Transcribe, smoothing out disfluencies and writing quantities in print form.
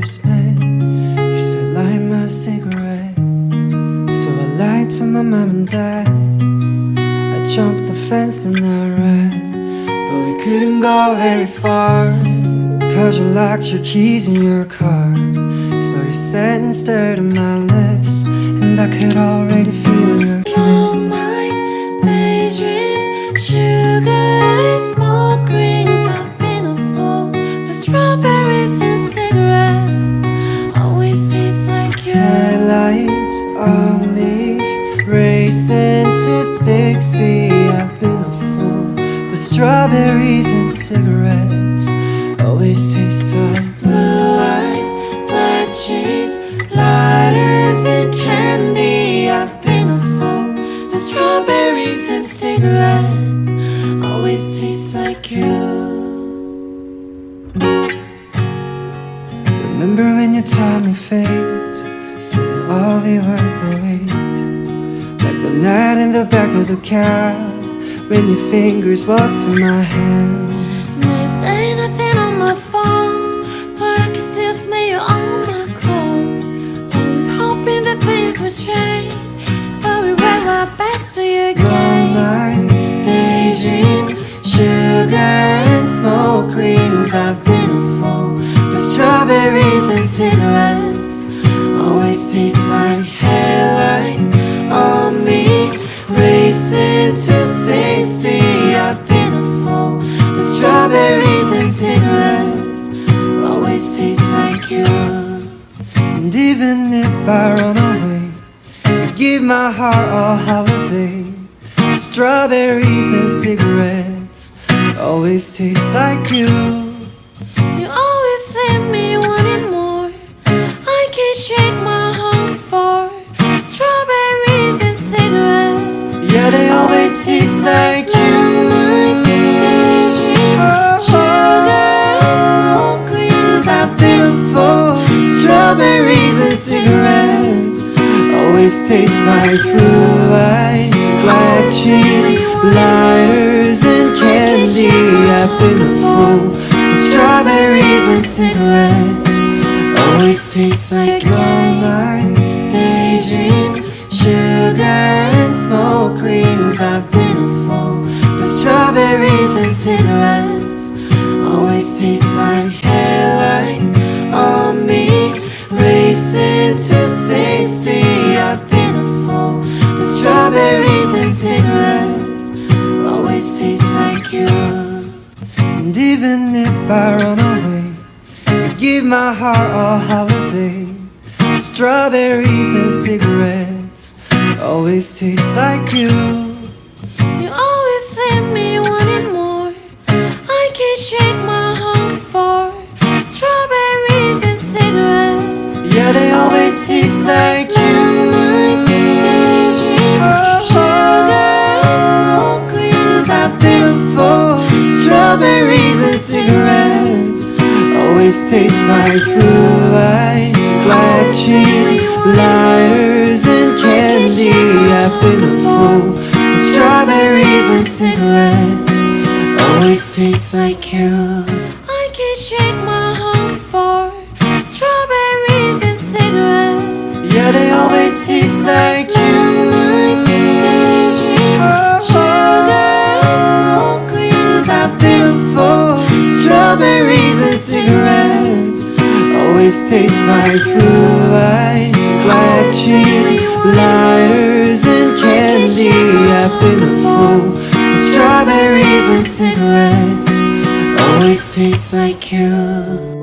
first met, you said light my cigarette. So I lied to my mom and dad. I jumped the fence and I ran, but we couldn't go very far, 'cause you locked your keys in your car. So you sat and stared at my lips, and I could already feel your kiss. Long night daydreams, sugary smoke rings. I've been a fool, but strawberries and cigarettes always taste like you. Headlights on me, racing to 60. I've been a fool, but strawberries and cigarettes always taste like Blue eyes, black jeans, lighters and candy. I've been a fool, but strawberries and cigarettes always taste like you. Remember when you taught me fate, said it'll all be worth the wait. Like the night in the back of the cab, when your fingers walked in my hand. There's ain't nothing on my phone, but I can still smell you on my clothes. I was hoping that things would change, but we ran right back to your Long game. nights, Daydreams, sugar and smoke rings. I've been a fool, but strawberries and cigarettes always taste like headlights on me, racing to 60. I've been a fool, but strawberries and cigarettes always taste like you. and even if I run away, I give my heart a holiday. Strawberries and cigarettes always taste like you. You always leave me wanting more. I can't shake my hunger for strawberries and cigarettes. Yeah, they always taste like you. Night daydreams, sugar and smoke rings. I've been For strawberries and cigarettes always taste like blue eyes, black cheese, lighters and candy. I've been a fool, but strawberries and cigarettes always taste like long nights. daydreams, sugar and smoke rings. I've been a fool, but strawberries and cigarettes always taste like headlights on me, racing to 60. I've been a fool, but strawberries and cigarettes always taste like you. And even if I run away, I give my heart a holiday. Strawberries and cigarettes always taste like you. You always leave me wanting more. I can't shake my hunger for strawberries and cigarettes. Yeah, they always taste like you. Night daydreams, sugar and smoke rings. I've been For strawberries and cigarettes always taste like blue eyes, black cheese, lighters and candy. I've been a fool, but strawberries and cigarettes always taste like you. I can't shake my hunger for strawberries and cigarettes. Yeah, they always taste like you. Night daydreams, sugar and smoke rings. I've been For strawberries and cigarettes always taste like blue eyes, black cheese, lighters and candy. I've been a fool, but strawberries and cigarettes always taste like you.